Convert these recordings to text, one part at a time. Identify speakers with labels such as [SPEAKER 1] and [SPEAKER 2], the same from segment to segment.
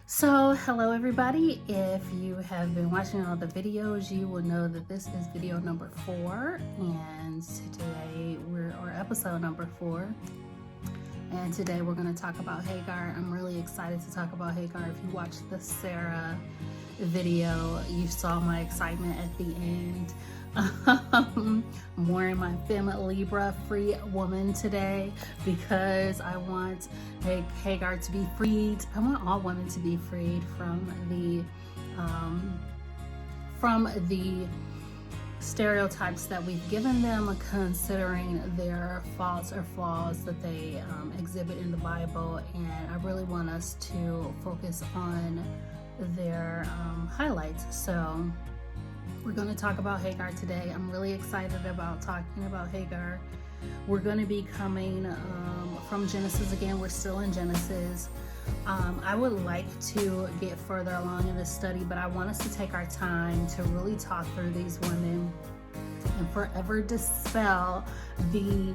[SPEAKER 1] So hello everybody, if you have been watching all the videos, you will know that this is video number 4 and today or episode number 4, and today we're going to talk about Hagar. I'm really excited to talk about Hagar. If you watched the Sarah video, you saw my excitement at the end. I'm wearing my Femme Libra free woman today because I want Hagar to be freed. I want all women to be freed from the stereotypes that we've given them, considering their faults or flaws that they exhibit in the Bible. And I really want us to focus on their highlights. So we're going to talk about Hagar today. I'm really excited about talking about Hagar. We're going to be coming from Genesis again. We're still in Genesis. I would like to get further along in this study, but I want us to take our time to really talk through these women and forever dispel the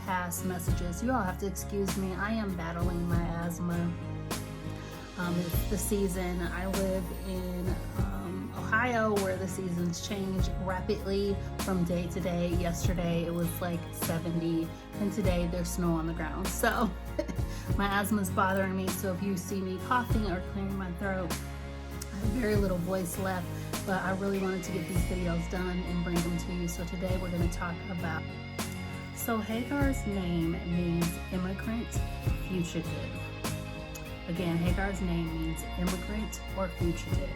[SPEAKER 1] past messages. You all have to excuse me. I am battling my asthma. It's the season. I live in Ohio, where the seasons change rapidly from day to day. Yesterday it was like 70 and today there's snow on the ground. So my asthma is bothering me. So if you see me coughing or clearing my throat, I have very little voice left, but I really wanted to get these videos done and bring them to you. So today we're going to talk about, so Hagar's name means immigrant, fugitive. Again, Hagar's name means immigrant or fugitive.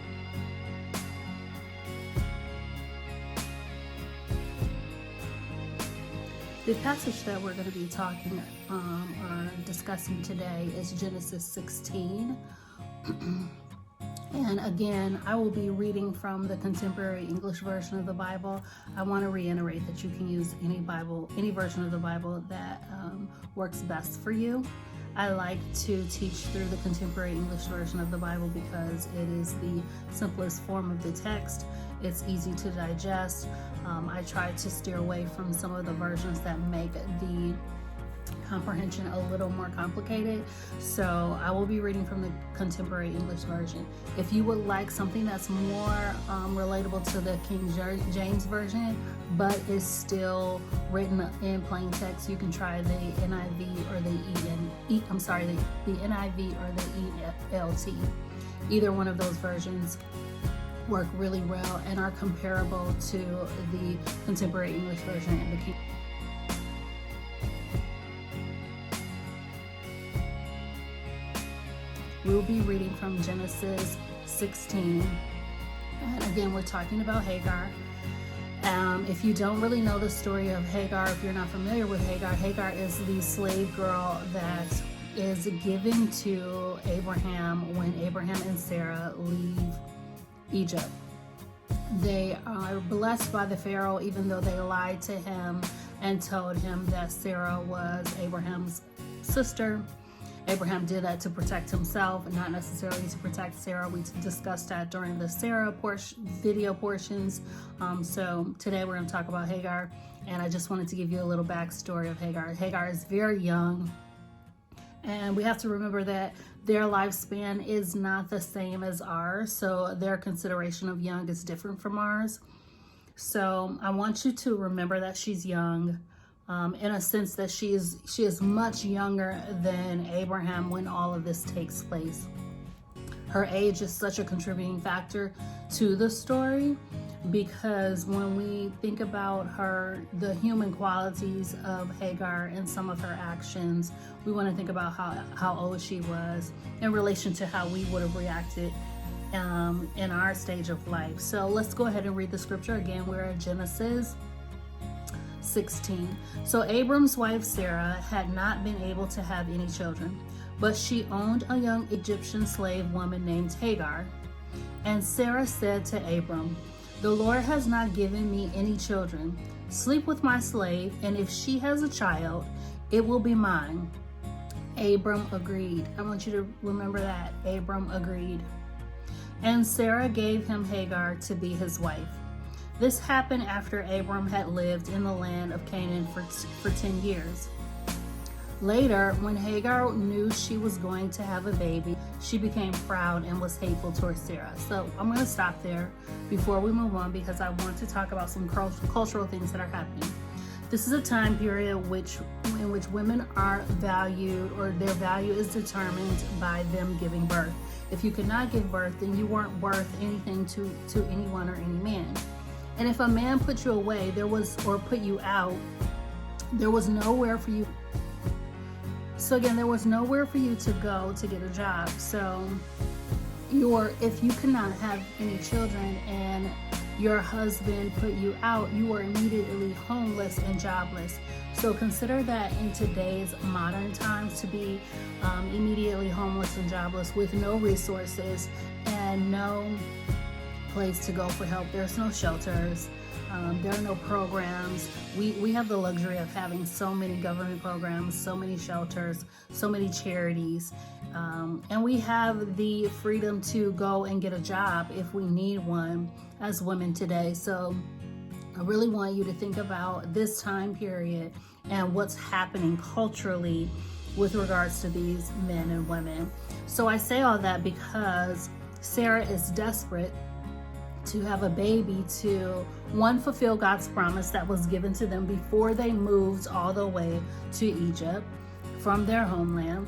[SPEAKER 1] The passage that we're going to be talking or discussing today is Genesis 16. And again, I will be reading from the contemporary English version of the Bible. I want to reiterate that you can use any version of the Bible that works best for you. I like to teach through the contemporary English version of the Bible because it is the simplest form of the text. It's easy to digest. I try to steer away from some of the versions that make the comprehension a little more complicated. So I will be reading from the contemporary English version. If you would like something that's more relatable to the King James version, but is still written in plain text, you can try the NIV or the the NIV or the ELT. Either one of those versions work really well and are comparable to the contemporary English version and the King. We'll be reading from Genesis 16. And again, we're talking about Hagar. If you don't really know the story of Hagar, if you're not familiar with Hagar, Hagar is the slave girl that is given to Abraham when Abraham and Sarah leave Egypt. They are blessed by the Pharaoh, even though they lied to him and told him that Sarah was Abraham's sister. Abraham did that to protect himself, not necessarily to protect Sarah. We discussed that during the Sarah video portions. So today we're going to talk about Hagar, and I just wanted to give you a little backstory of Hagar. Hagar is very young, and we have to remember that their lifespan is not the same as ours, so their consideration of young is different from ours. So I want you to remember that she's young. In a sense that she is much younger than Abraham when all of this takes place. Her age is such a contributing factor to the story, because when we think about the human qualities of Hagar and some of her actions, we want to think about how old she was in relation to how we would have reacted in our stage of life. So let's go ahead and read the scripture again. We're in Genesis 16. So Abram's wife Sarah had not been able to have any children, but she owned a young Egyptian slave woman named Hagar. And Sarah said to Abram, "The Lord has not given me any children. Sleep with my slave, and if she has a child, it will be mine." Abram agreed. I want you to remember that. Abram agreed. And Sarah gave him Hagar to be his wife. This happened after Abram had lived in the land of Canaan for 10 years. Later, when Hagar knew she was going to have a baby, she became proud and was hateful towards Sarah. So I'm going to stop there before we move on, because I want to talk about some cultural things that are happening. This is a time period in which women are valued, or their value is determined by them giving birth. If you could not give birth, then you weren't worth anything to anyone or any man. And if a man put you away, or put you out, there was nowhere for you. So again, there was nowhere for you to go to get a job. So if you could not have any children and your husband put you out, you were immediately homeless and jobless. So consider that in today's modern times, to be immediately homeless and jobless with no resources and no place to go for help. There's no shelters. There are no programs. We have the luxury of having so many government programs, so many shelters, so many charities, and we have the freedom to go and get a job if we need one as women today. So I really want you to think about this time period and what's happening culturally with regards to these men and women. So I say all that because Sarah is desperate to have a baby to, one, fulfill God's promise that was given to them before they moved all the way to Egypt from their homeland.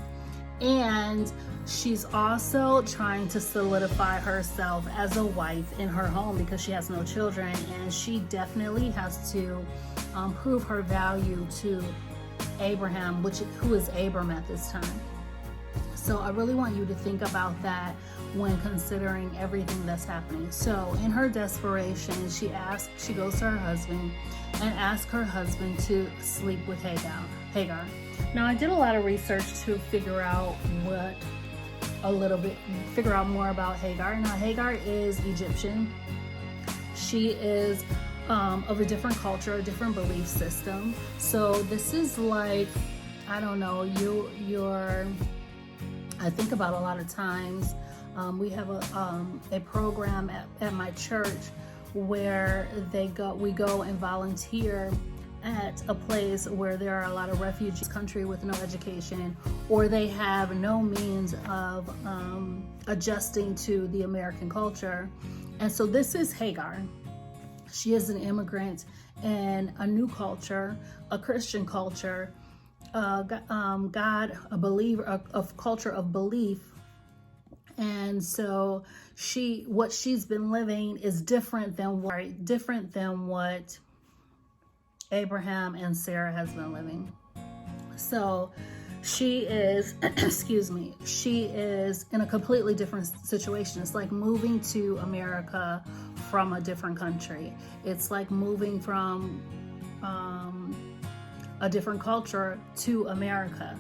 [SPEAKER 1] And she's also trying to solidify herself as a wife in her home because she has no children, and she definitely has to prove her value to Abraham, who is Abram at this time. So I really want you to think about that when considering everything that's happening. So in her desperation, she goes to her husband and asks her husband to sleep with Hagar. Now, I did a lot of research to figure out more about Hagar. Now, Hagar is Egyptian. She is of a different culture, a different belief system. So this is like, I don't know, I think about a lot of times, we have a program at my church where we go and volunteer at a place where there are a lot of refugees, country with no education, or they have no means of adjusting to the American culture. And so this is Hagar. She is an immigrant in a new culture, a Christian culture, a culture of belief. And so what she's been living is different than what Abraham and Sarah has been living. So she is, she is in a completely different situation. It's like moving to America from a different country. It's like moving from a different culture to America.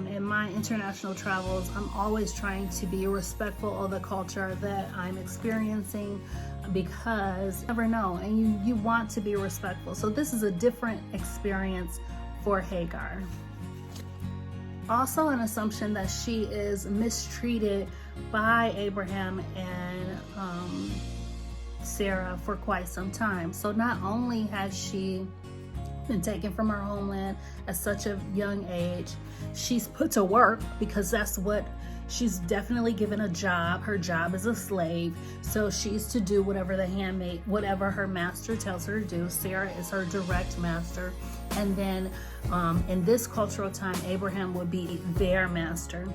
[SPEAKER 1] In my international travels, I'm always trying to be respectful of the culture that I'm experiencing, because you never know, and you want to be respectful. So this is a different experience for Hagar. Also, an assumption that she is mistreated by Abraham and Sarah for quite some time. So not only has she been taken from her homeland at such a young age, she's put to work, because that's what she's definitely given a job. Her job is a slave, so she's to do whatever her master tells her to do. Sarah is her direct master, and then in this cultural time, Abraham would be their master.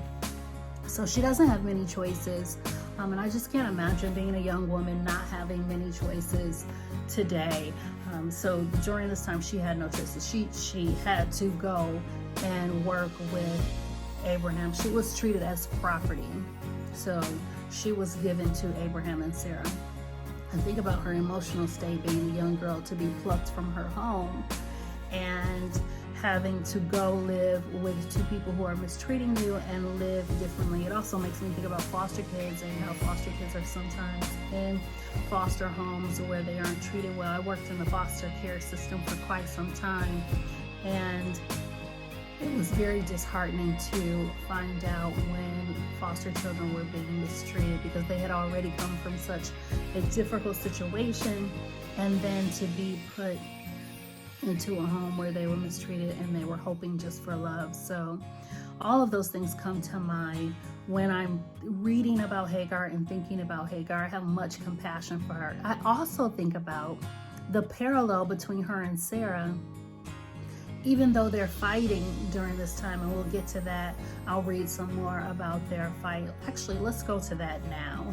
[SPEAKER 1] So she doesn't have many choices, and I just can't imagine being a young woman not having many choices today. So during this time, she had no choices. She had to go and work with Abraham. She was treated as property. So she was given to Abraham and Sarah. And think about her emotional state, being a young girl, to be plucked from her home and having to go live with two people who are mistreating you and live differently. It also makes me think about foster kids and how foster kids are sometimes in foster homes where they aren't treated well. I worked in the foster care system for quite some time, and it was very disheartening to find out when foster children were being mistreated, because they had already come from such a difficult situation, and then to be put into a home where they were mistreated and they were hoping just for love. So all of those things come to mind when I'm reading about Hagar and thinking about Hagar. I have much compassion for her. I also think about the parallel between her and Sarah. Even though they're fighting during this time, and we'll get to that, I'll read some more about their fight. Actually, let's go to that now.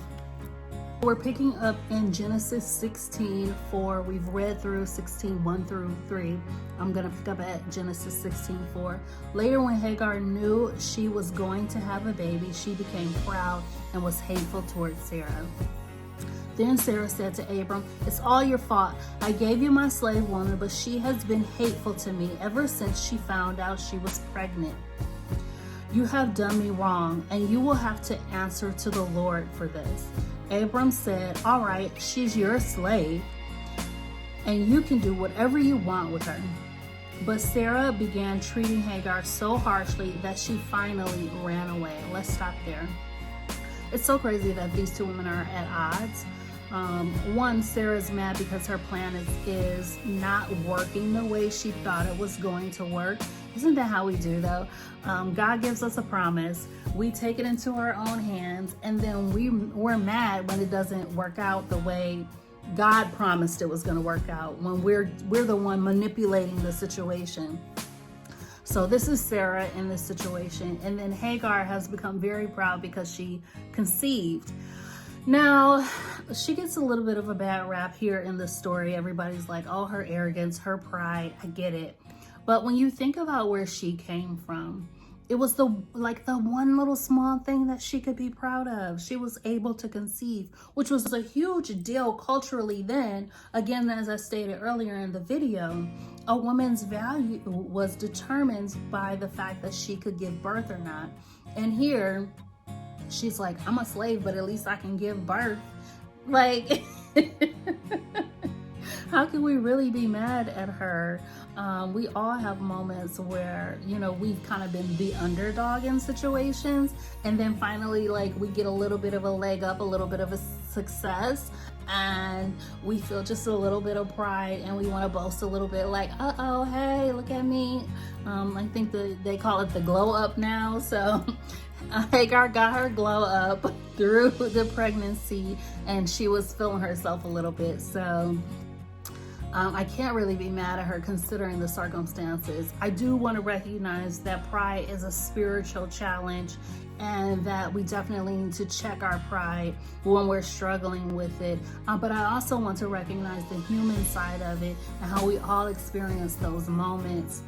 [SPEAKER 1] We're picking up in Genesis 16:4. We've read through 16:1 through 3. I'm going to pick up at Genesis 16:4. Later, when Hagar knew she was going to have a baby, she became proud and was hateful towards Sarah. Then Sarah said to Abram, "It's all your fault. I gave you my slave woman, but she has been hateful to me ever since she found out she was pregnant. You have done me wrong, and you will have to answer to the Lord for this." Abram said, "All right, she's your slave, and you can do whatever you want with her." But Sarah began treating Hagar so harshly that she finally ran away. Let's stop there. It's so crazy that these two women are at odds. One, Sarah's mad because her plan is not working the way she thought it was going to work. Isn't that how we do though? God gives us a promise. We take it into our own hands, and then we're mad when it doesn't work out the way God promised it was going to work out, when we're the one manipulating the situation. So this is Sarah in this situation. And then Hagar has become very proud because she conceived. Now, she gets a little bit of a bad rap here in the story. Everybody's like, oh, her arrogance, her pride. I get it. But when you think about where she came from, it was the one little small thing that she could be proud of. She was able to conceive, which was a huge deal culturally then. Again, as I stated earlier in the video, a woman's value was determined by the fact that she could give birth or not. And here, she's like, I'm a slave, but at least I can give birth. Like, how can we really be mad at her? We all have moments where, we've kind of been the underdog in situations, and then finally, like, we get a little bit of a leg up, a little bit of a success, and we feel just a little bit of pride, and we want to boast a little bit, like, uh-oh, hey, look at me. I think they call it the glow up now. So Hagar got her glow up through the pregnancy, and she was feeling herself a little bit. So I can't really be mad at her considering the circumstances. I do want to recognize that pride is a spiritual challenge, and that we definitely need to check our pride when we're struggling with it. But I also want to recognize the human side of it and how we all experience those moments,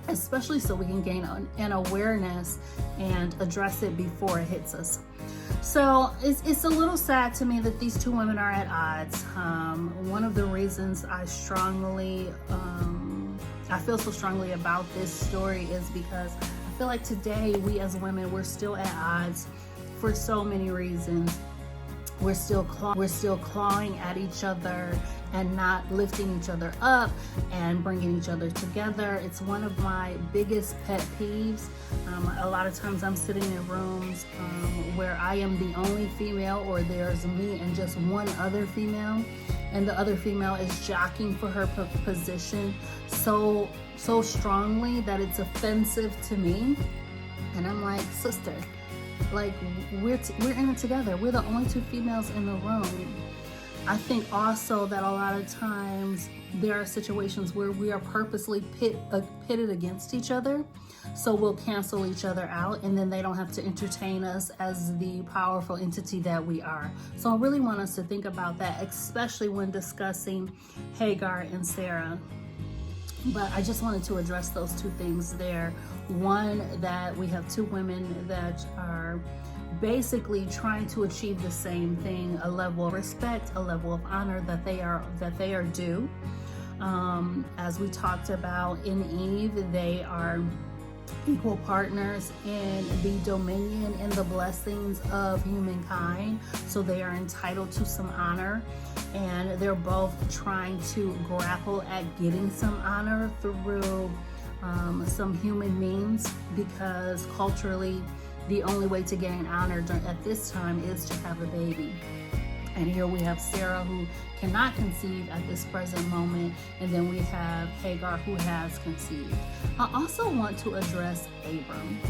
[SPEAKER 1] especially so we can gain an awareness and address it before it hits us. So it's a little sad to me that these two women are at odds. One of the reasons I feel so strongly about this story is because I feel like today we as women, we're still at odds for so many reasons. We're still clawing at each other and not lifting each other up and bringing each other together. It's one of my biggest pet peeves. A lot of times I'm sitting in rooms where I am the only female, or there's me and just one other female, and the other female is jockeying for her position so strongly that it's offensive to me. And I'm like, sister, like, we're in it together. We're the only two females in the room. I think also that a lot of times there are situations where we are purposely pitted against each other. So we'll cancel each other out, and then they don't have to entertain us as the powerful entity that we are. So I really want us to think about that, especially when discussing Hagar and Sarah. But I just wanted to address those two things there. One, that we have two women that are basically trying to achieve the same thing, a level of respect, a level of honor that they are due. As we talked about in Eve, they are equal partners in the dominion and the blessings of humankind, so they are entitled to some honor, and they're both trying to grapple at getting some honor through some human means, because culturally the only way to gain honor at this time is to have a baby. And here we have Sarah, who cannot conceive at this present moment. And then we have Hagar, who has conceived. I also want to address Abram.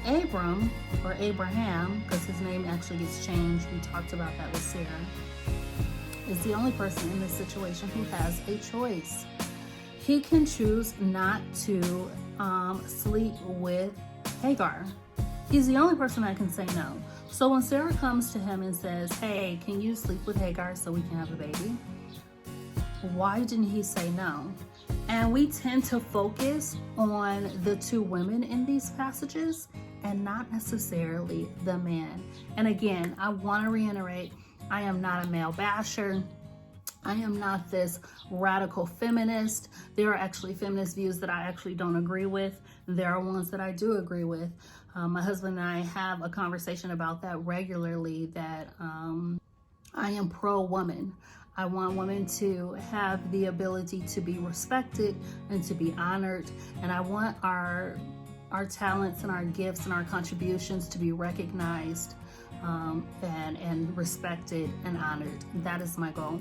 [SPEAKER 1] Abram, or Abraham, because his name actually gets changed, we talked about that with Sarah, is the only person in this situation who has a choice. He can choose not to sleep with Hagar. He's the only person that can say no. So when Sarah comes to him and says, hey, can you sleep with Hagar so we can have a baby? Why didn't he say no? And we tend to focus on the two women in these passages and not necessarily the man. And again, I want to reiterate, I am not a male basher. I am not this radical feminist. There are actually feminist views that I actually don't agree with. There are ones that I do agree with. My husband and I have a conversation about that regularly, that I am pro-woman. I want women to have the ability to be respected and to be honored. And I want our talents and our gifts and our contributions to be recognized and respected and honored. That is my goal.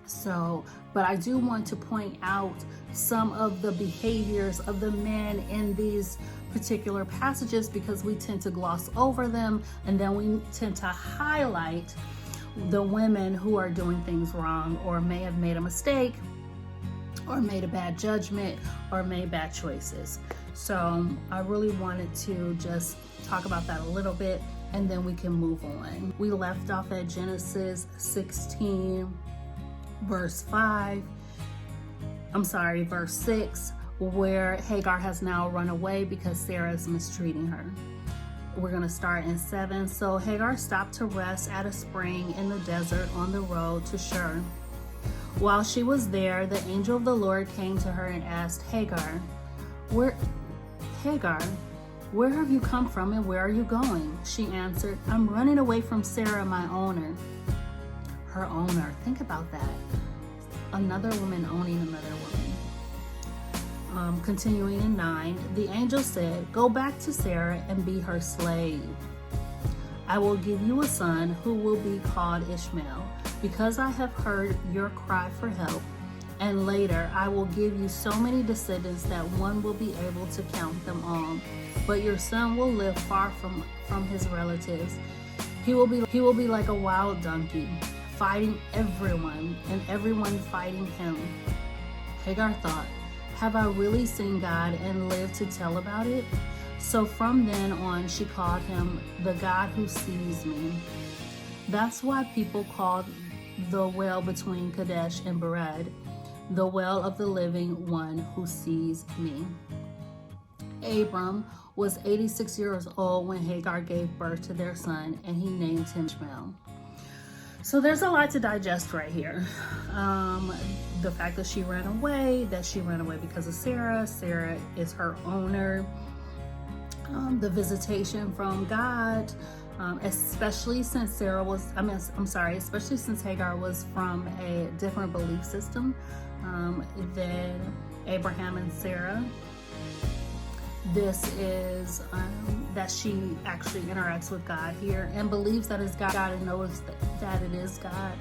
[SPEAKER 1] So, but I do want to point out some of the behaviors of the men in these particular passages, because we tend to gloss over them, and then we tend to highlight the women who are doing things wrong, or may have made a mistake, or made a bad judgment, or made bad choices. So I really wanted to just talk about that a little bit, and then we can move on. We left off at Genesis 16, verse 6, where Hagar has now run away because Sarah is mistreating her. We're going to start in 7. So Hagar stopped to rest at a spring in the desert on the road to Shur. While she was there, the angel of the Lord came to her and asked, Hagar, where have you come from and where are you going? She answered, I'm running away from Sarah, my owner. Her owner. Think about that. Another woman owning another woman. Continuing in 9, the angel said, go back to Sarah and be her slave. I will give you a son who will be called Ishmael, because I have heard your cry for help. And later I will give you so many descendants that one will be able to count them all. But your son will live far from his relatives. He will be like a wild donkey, fighting everyone, and everyone fighting him. Hagar thought, have I really seen God and lived to tell about it? So from then on, she called him the God who sees me. That's why people called the well between Kadesh and Bered the well of the living one who sees me. Abram was 86 years old when Hagar gave birth to their son, and he named him Ishmael. So there's a lot to digest right here. The fact that she ran away because of Sarah. Sarah is her owner. The visitation from God, especially since especially since Hagar was from a different belief system than Abraham and Sarah. This is that she actually interacts with God here and believes that it's God and knows that it is God.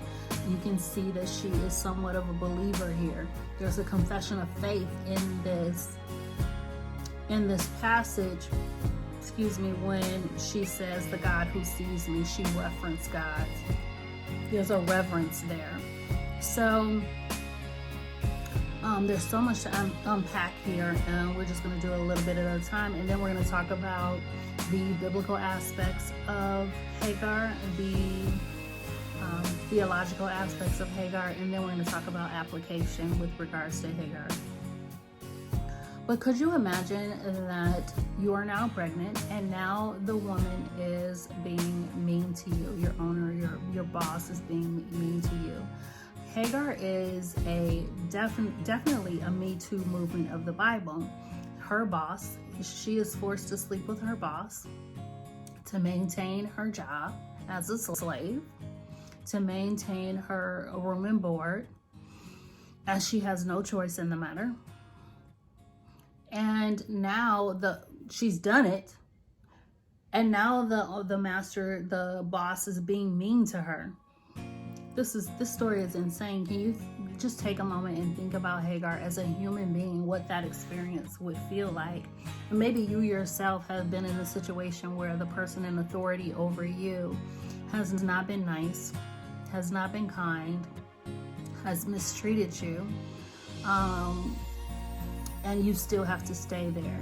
[SPEAKER 1] You can see that she is somewhat of a believer here. There's a confession of faith in this passage. When she says the God who sees me, she referenced God. There's a reverence there. So there's so much to unpack here, and we're just going to do a little bit at a time, and then we're going to talk about the biblical aspects of Hagar, the theological aspects of Hagar, and then we're going to talk about application with regards to Hagar. But could you imagine that you are now pregnant and now the woman is being mean to you? Your owner, your boss is being mean to you. Hagar is definitely a Me Too movement of the Bible. Her boss, she is forced to sleep with her boss to maintain her job as a slave, to maintain her room and board, as she has no choice in the matter. And now she's done it, And now the master, the boss, is being mean to her. This story is insane. Can you just take a moment and think about Hagar as a human being, what that experience would feel like? And maybe you yourself have been in a situation where the person in authority over you has not been nice, has not been kind, has mistreated you, and you still have to stay there.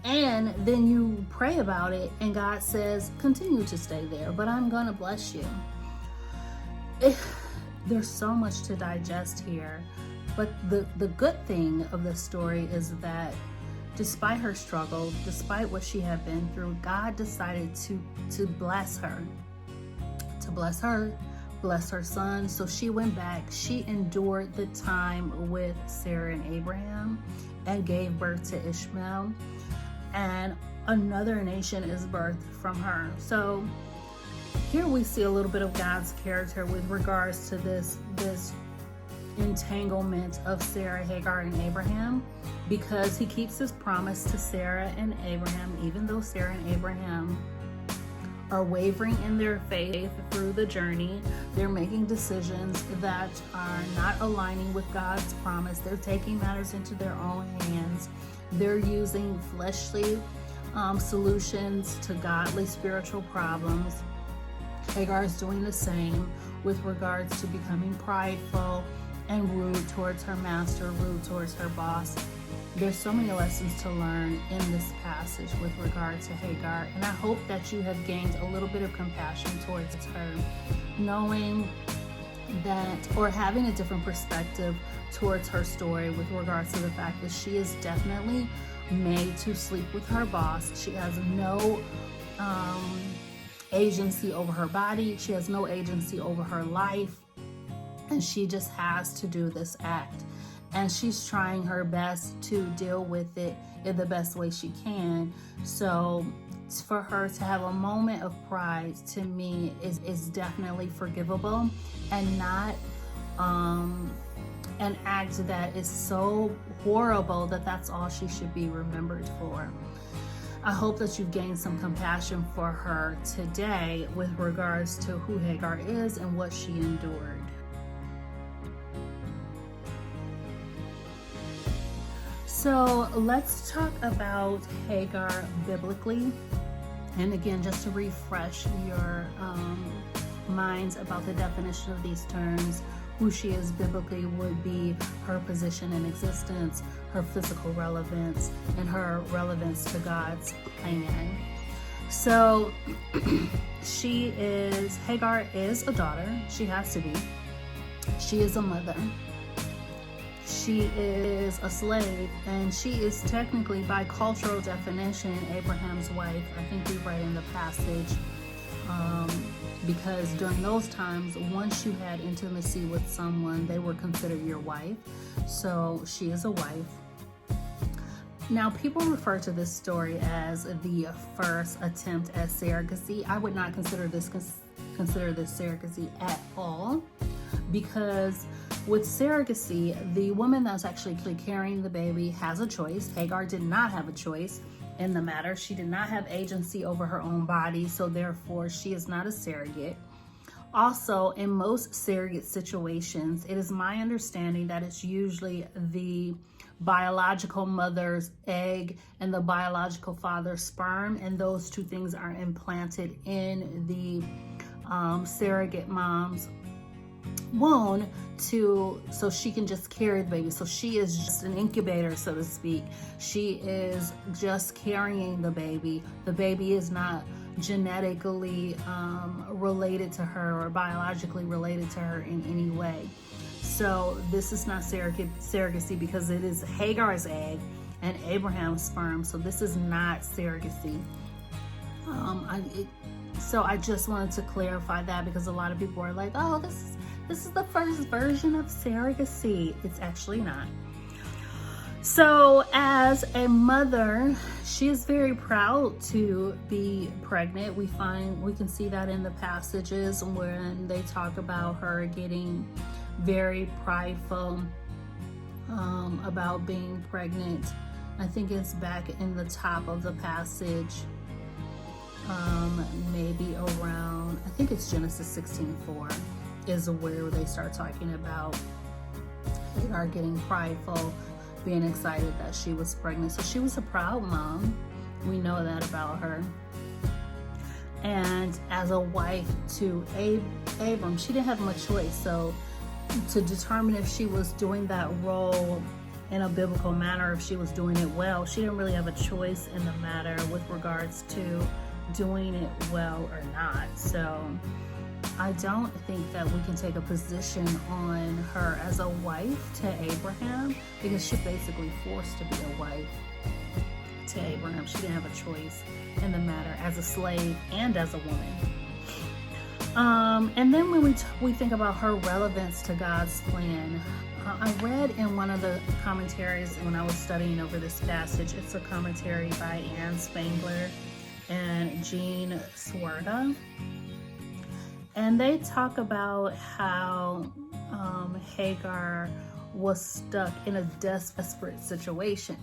[SPEAKER 1] And then you pray about it, and God says, continue to stay there, but I'm going to bless you. There's so much to digest here. But the good thing of the story is that despite her struggle, despite what she had been through, God decided to bless her. To bless her son. So she went back. She endured the time with Sarah and Abraham and gave birth to Ishmael. And another nation is birthed from her. So here we see a little bit of God's character with regards to this entanglement of Sarah, Hagar, and Abraham, because he keeps his promise to Sarah and Abraham, even though Sarah and Abraham are wavering in their faith through the journey. They're making decisions that are not aligning with God's promise. They're taking matters into their own hands. They're using fleshly solutions to godly spiritual problems. Hagar is doing the same with regards to becoming prideful and rude towards her master, rude towards her boss. There's so many lessons to learn in this passage with regard to Hagar, and I hope that you have gained a little bit of compassion towards her, knowing that, or having a different perspective towards her story with regards to the fact that she is definitely made to sleep with her boss. She has no agency over her body. She has no agency over her life, and she just has to do this act. And she's trying her best to deal with it in the best way she can. So for her to have a moment of pride, to me, is definitely forgivable, and not an act that is so horrible that that's all she should be remembered for. I hope that you've gained some compassion for her today with regards to who Hagar is and what she endured. So let's talk about Hagar biblically. And again, just to refresh your minds about the definition of these terms, who she is biblically would be her position in existence, her physical relevance, and her relevance to God's plan. So Hagar is a daughter. She has to be. She is a mother. She is a slave, and she is technically, by cultural definition, Abraham's wife. I think we read in the passage, because during those times, once you had intimacy with someone, they were considered your wife. So she is a wife. Now, people refer to this story as the first attempt at surrogacy. I would not consider this surrogacy at all, because with surrogacy, the woman that's actually carrying the baby has a choice. Hagar did not have a choice in the matter. She did not have agency over her own body, so therefore she is not a surrogate. Also, in most surrogate situations, it is my understanding that it's usually the biological mother's egg and the biological father's sperm, and those two things are implanted in the surrogate mom's womb so she can just carry the baby. So she is just an incubator, so to speak. She is just carrying the baby. The baby is not genetically related to her or biologically related to her in any way. So this is not surrogacy, because it is Hagar's egg and Abraham's sperm. So this is not surrogacy. So I just wanted to clarify that, because a lot of people are like, oh, this is the first version of surrogacy. It's actually not. So as a mother, she is very proud to be pregnant. We can see that in the passages when they talk about her getting very prideful about being pregnant. I think it's back in the top of the passage. maybe around, I think it's Genesis 16:4 is where they start talking about Hagar getting prideful, being excited that she was pregnant. So she was a proud mom. We know that about her. And as a wife to Abram, she didn't have much choice. So to determine if she was doing that role in a biblical manner, if she was doing it well, she didn't really have a choice in the matter with regards to doing it well or not. So I don't think that we can take a position on her as a wife to Abraham, because she's basically forced to be a wife to Abraham. She didn't have a choice in the matter as a slave and as a woman. And then when we think about her relevance to God's plan, I read in one of the commentaries when I was studying over this passage, it's a commentary by Ann Spangler and Jean Swarta. And they talk about how Hagar was stuck in a desperate situation.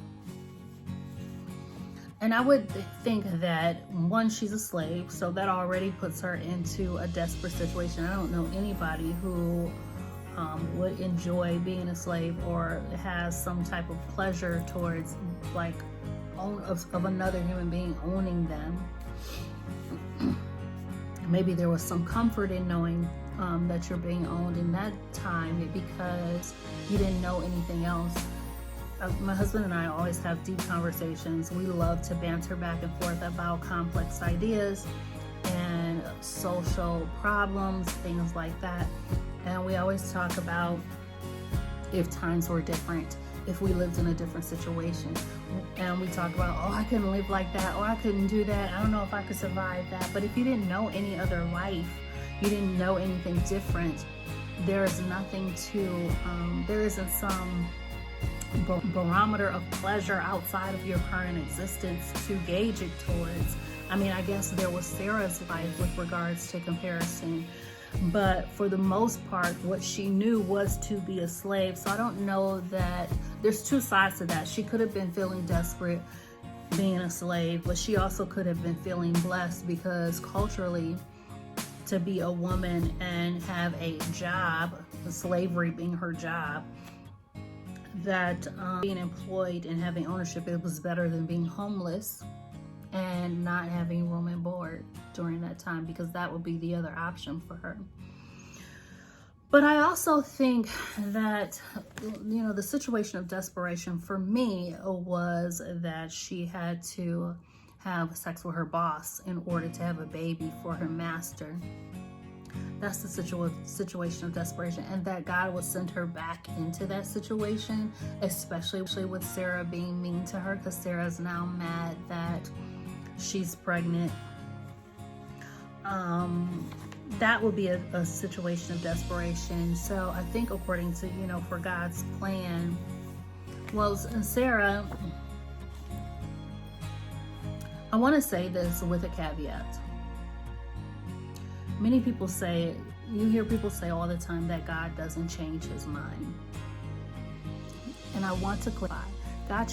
[SPEAKER 1] And I would think that, one, she's a slave, so that already puts her into a desperate situation. I don't know anybody who would enjoy being a slave or has some type of pleasure towards, like, of another human being owning them. Maybe there was some comfort in knowing that you're being owned in that time because you didn't know anything else. My husband and I always have deep conversations. We love to banter back and forth about complex ideas and social problems, things like that. And we always talk about if times were different, if we lived in a different situation. And we talk about, oh, I couldn't live like that, or I couldn't do that. I don't know if I could survive that. But if you didn't know any other life, you didn't know anything different, there is nothing to, there isn't some barometer of pleasure outside of your current existence to gauge it towards. I mean, I guess there was Sarah's life with regards to comparison, but for the most part, what she knew was to be a slave. So I don't know that there's two sides to that. She could have been feeling desperate being a slave, but she also could have been feeling blessed because culturally, to be a woman and have a job, slavery being her job, that being employed and having ownership, it was better than being homeless and not having room and board during that time, because that would be the other option for her. But I also think that, you know, the situation of desperation for me was that she had to have sex with her boss in order to have a baby for her master. That's the situation of desperation, and that God would send her back into that situation, especially with Sarah being mean to her, because Sarah's now mad that she's pregnant. That would be a situation of desperation. So I think according to, you know, for God's plan, well, Sarah, I want to say this with a caveat. Many people say, you hear people say all the time that God doesn't change his mind. And I want to clarify, God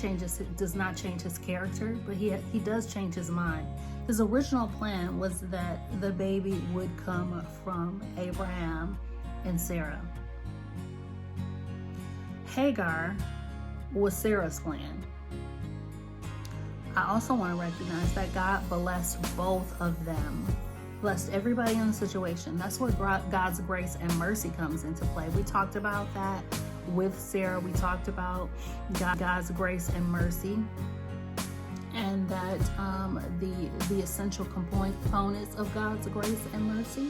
[SPEAKER 1] does not change his character, but he does change his mind. His original plan was that the baby would come from Abraham and Sarah. Hagar was Sarah's plan. I also want to recognize that God blessed both of them. Blessed everybody in the situation. That's where God's grace and mercy comes into play. We talked about that with Sarah. We talked about God's grace and mercy, and that the essential components of God's grace and mercy.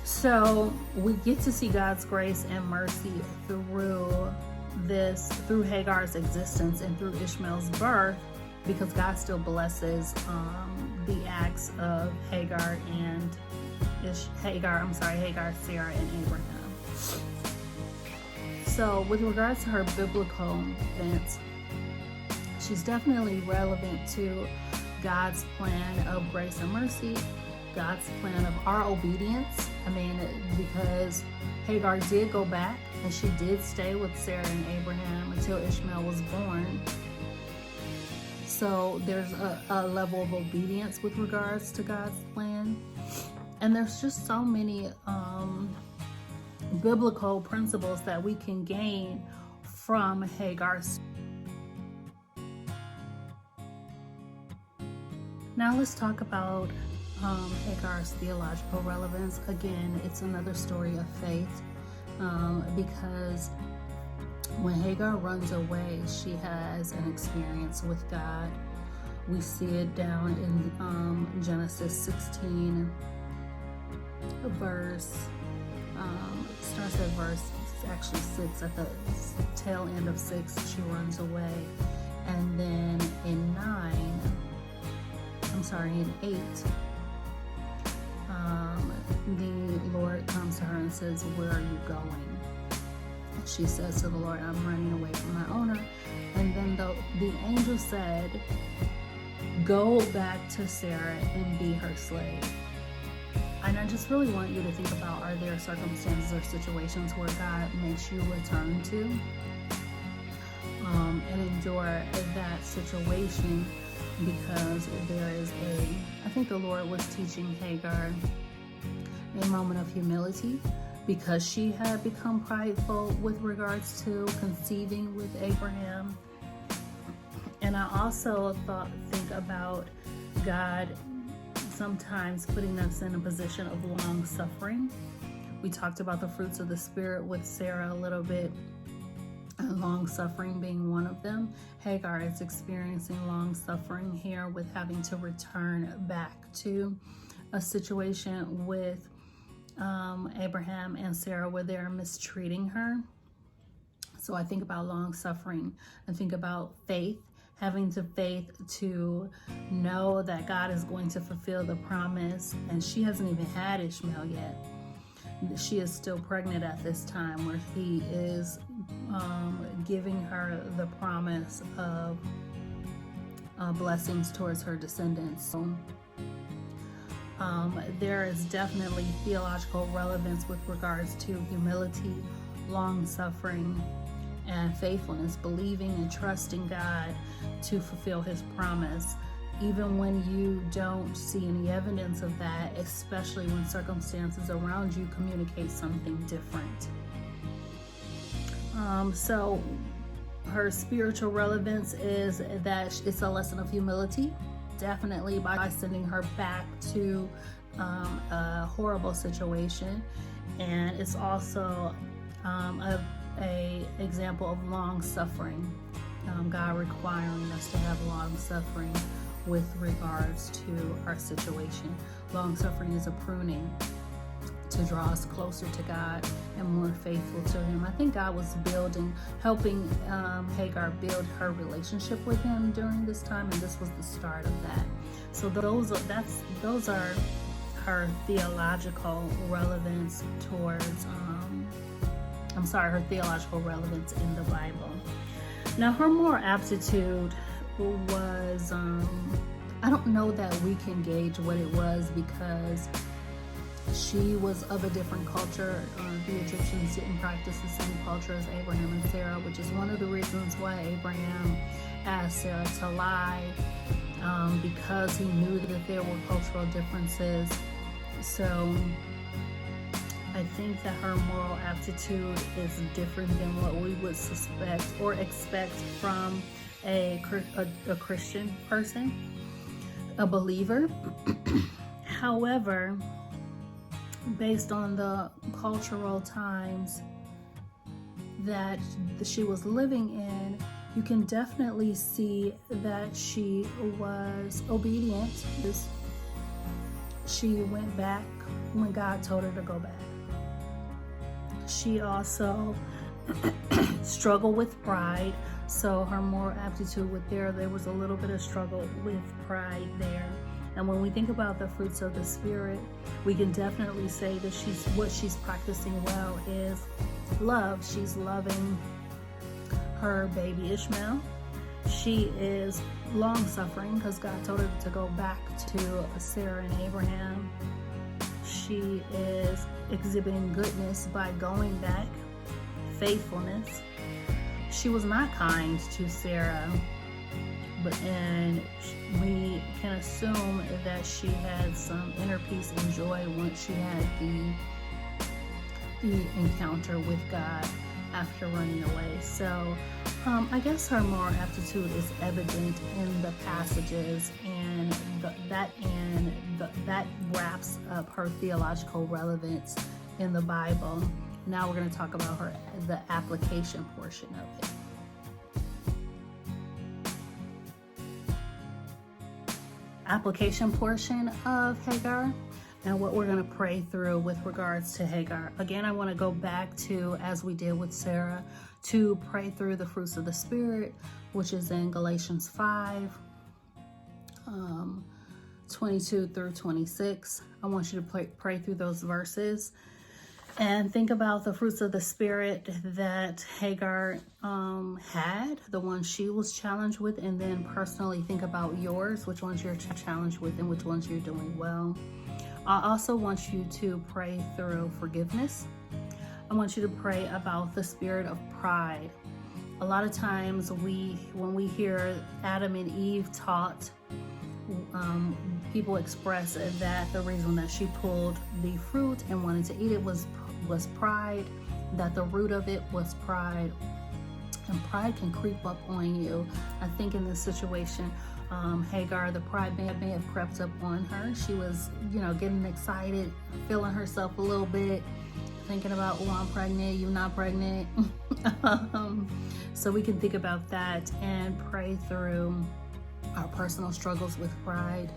[SPEAKER 1] So we get to see God's grace and mercy through Hagar's existence and through Ishmael's birth, because God still blesses the acts of Hagar, Sarah, and Abraham. So with regards to her biblical events, she's definitely relevant to God's plan of grace and mercy, God's plan of our obedience. I mean, because Hagar did go back and she did stay with Sarah and Abraham until Ishmael was born. So there's a level of obedience with regards to God's plan. And there's just so many biblical principles that we can gain from Hagar's. Now let's talk about Hagar's theological relevance. Again, it's another story of faith, because when Hagar runs away, she has an experience with God. We see it down in Genesis 16, starts at verse 6. At the tail end of 6, she runs away. And then in 8, the Lord comes to her and says, "Where are you going?" She says to the Lord, "I'm running away from my owner." And then the angel said, "Go back to Sarah and be her slave." And I just really want you to think about, are there circumstances or situations where God makes you return to and endure that situation? Because I think the Lord was teaching Hagar a moment of humility, because she had become prideful with regards to conceiving with Abraham. And I also think about God sometimes putting us in a position of long suffering. We talked about the fruits of the Spirit with Sarah a little bit, and long suffering being one of them. Hagar is experiencing long suffering here with having to return back to a situation with Abraham and Sarah where they're mistreating her. So I think about long suffering. I think about faith, having the faith to know that God is going to fulfill the promise. And she hasn't even had Ishmael yet. She is still pregnant at this time, where he is giving her the promise of blessings towards her descendants. So there is definitely theological relevance with regards to humility, long suffering, and faithfulness, believing and trusting God to fulfill his promise, even when you don't see any evidence of that, especially when circumstances around you communicate something different. So her spiritual relevance is that it's a lesson of humility, definitely, by sending her back to a horrible situation. And it's also a example of long suffering, God requiring us to have long suffering with regards to our situation. Long suffering is a pruning to draw us closer to God and more faithful to him. I think God was helping Hagar build her relationship with him during this time, and this was the start of that. So those are her theological relevance towards her theological relevance in the Bible. Now, her moral aptitude was, I don't know that we can gauge what it was, because she was of a different culture. The Egyptians didn't practice the same culture as Abraham and Sarah, which is one of the reasons why Abraham asked Sarah to lie, because he knew that there were cultural differences. So I think that her moral aptitude is different than what we would suspect or expect from a Christian person, a believer. However, based on the cultural times that she was living in, you can definitely see that she was obedient. She went back when God told her to go back. She also struggled with pride. So her moral aptitude there was a little bit of struggle with pride there. And when we think about the fruits of the Spirit, we can definitely say that she's practicing well is love. She's loving her baby Ishmael. She is long suffering because God told her to go back to Sarah and Abraham. She is exhibiting goodness by going back, faithfulness. She was not kind to Sarah And we can assume that she had some inner peace and joy once she had the encounter with God after running away. So I guess her moral aptitude is evident in the passages, and that wraps up her theological relevance in the Bible. Now we're going to talk about the application portion of it. Application portion of Hagar, and what we're going to pray through with regards to Hagar. Again, I want to go back to, as we did with Sarah, to pray through the fruits of the Spirit, which is in Galatians 5, 22 through 26. I want you to pray through those verses and think about the fruits of the Spirit that Hagar had, the ones she was challenged with, and then personally think about yours, which ones you're challenged with and which ones you're doing well. I also want you to pray through forgiveness. I want you to pray about the spirit of pride. A lot of times when we hear Adam and Eve taught, people express that the reason that she pulled the fruit and wanted to eat it was pride, that the root of it was pride. And pride can creep up on you. I think in this situation, Hagar, the pride may have crept up on her. She was, getting excited, feeling herself a little bit, thinking about, oh, I'm pregnant, you're not pregnant. So we can think about that and pray through our personal struggles with pride.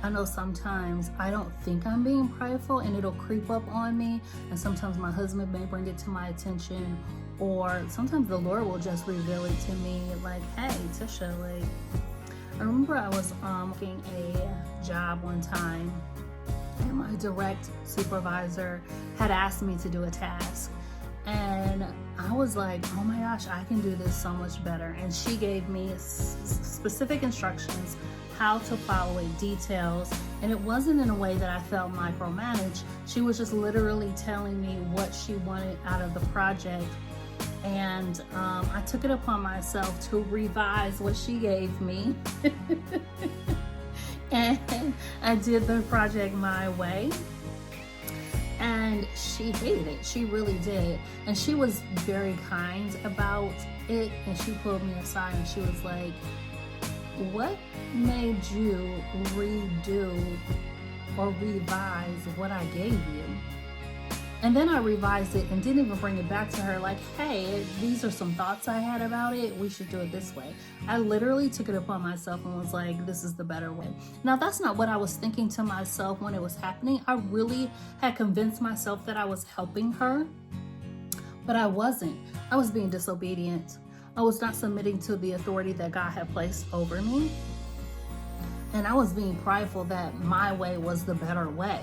[SPEAKER 1] I know sometimes I don't think I'm being prideful and it'll creep up on me, and sometimes my husband may bring it to my attention, or sometimes the Lord will just reveal it to me, like, hey, Tisha, like, I remember I was working a job one time, and my direct supervisor had asked me to do a task, and I was like, oh my gosh, I can do this so much better. And she gave me specific instructions how to follow it, details, and it wasn't in a way that I felt micromanaged. She was just literally telling me what she wanted out of the project, and I took it upon myself to revise what she gave me. And I did the project my way, and she hated it. She really did. And she was very kind about it, and she pulled me aside and she was like, what made you redo or revise what I gave you? And then I revised it and didn't even bring it back to her like, hey, these are some thoughts I had about it. We should do it this way. I literally took it upon myself and was like, this is the better way. Now, that's not what I was thinking to myself when it was happening. I really had convinced myself that I was helping her, but I wasn't. I was being disobedient. I was not submitting to the authority that God had placed over me. And I was being prideful that my way was the better way.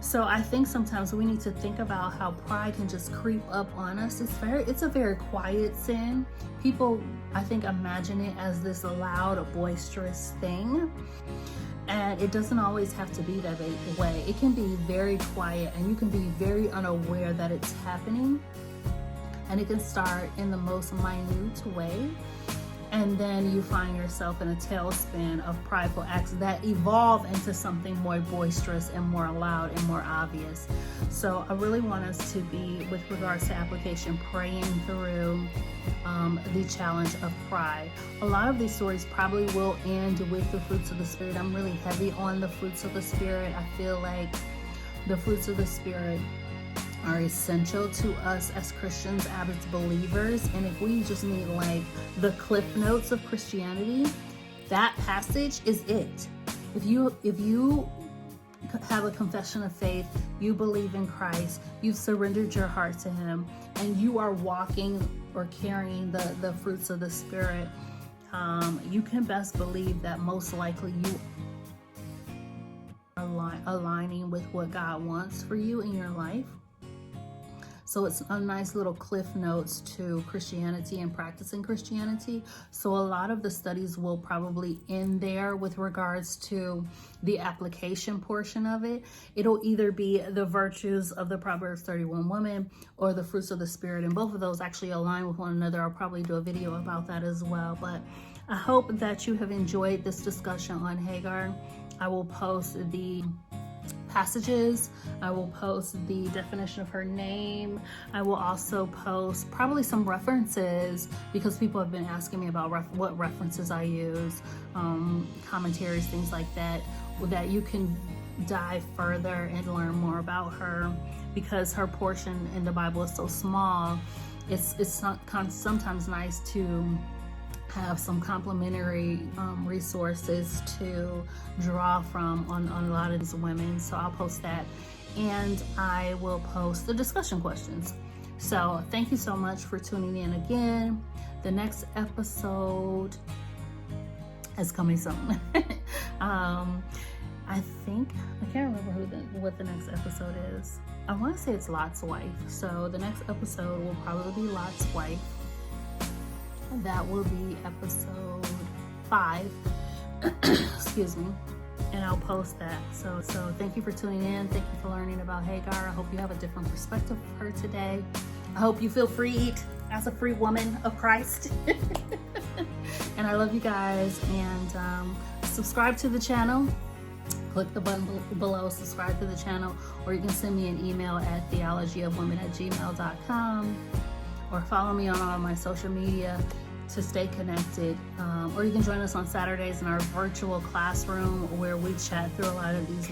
[SPEAKER 1] So I think sometimes we need to think about how pride can just creep up on us. It's a very quiet sin. People, I think, imagine it as this loud, boisterous thing. And it doesn't always have to be that way. It can be very quiet, and you can be very unaware that it's happening. And it can start in the most minute way. And then you find yourself in a tailspin of prideful acts that evolve into something more boisterous and more loud and more obvious. So I really want us to be, with regards to application, praying through the challenge of pride. A lot of these stories probably will end with the fruits of the Spirit. I'm really heavy on the fruits of the Spirit. I feel like the fruits of the Spirit are essential to us as Christians, as believers. And if we just need like the cliff notes of Christianity, that passage is it. If you have a confession of faith, you believe in Christ, you've surrendered your heart to Him, and you are walking or carrying the fruits of the Spirit, you can best believe that most likely you are aligning with what God wants for you in your life. So it's a nice little cliff notes to Christianity and practicing Christianity. So a lot of the studies will probably end there with regards to the application portion of it. It'll either be the virtues of the Proverbs 31 woman or the fruits of the Spirit, and both of those actually align with one another. I'll probably do a video about that as well. But I hope that you have enjoyed this discussion on Hagar. I will post the passages. I will post the definition of her name. I will also post probably some references, because people have been asking me about what references I use, commentaries, things like that, that you can dive further and learn more about her, because her portion in the Bible is so small. It's sometimes nice to have some complementary resources to draw from on a lot of these women. So I'll post that, and I will post the discussion questions. So thank you so much for tuning in again. The next episode is coming soon. I think, I can't remember what the next episode is. I want to say it's Lot's wife. So the next episode will probably be Lot's wife. That will be episode 5. Excuse me. And I'll post that. So thank you for tuning in. Thank you for learning about Hagar. I hope you have a different perspective of her today. I hope you feel freed as a free woman of Christ. And I love you guys. And subscribe to the channel. Click the button below, subscribe to the channel, or you can send me an email at theologyofwomen@gmail.com, or follow me on all my social media to stay connected. Or you can join us on Saturdays in our virtual classroom, where we chat through a lot of these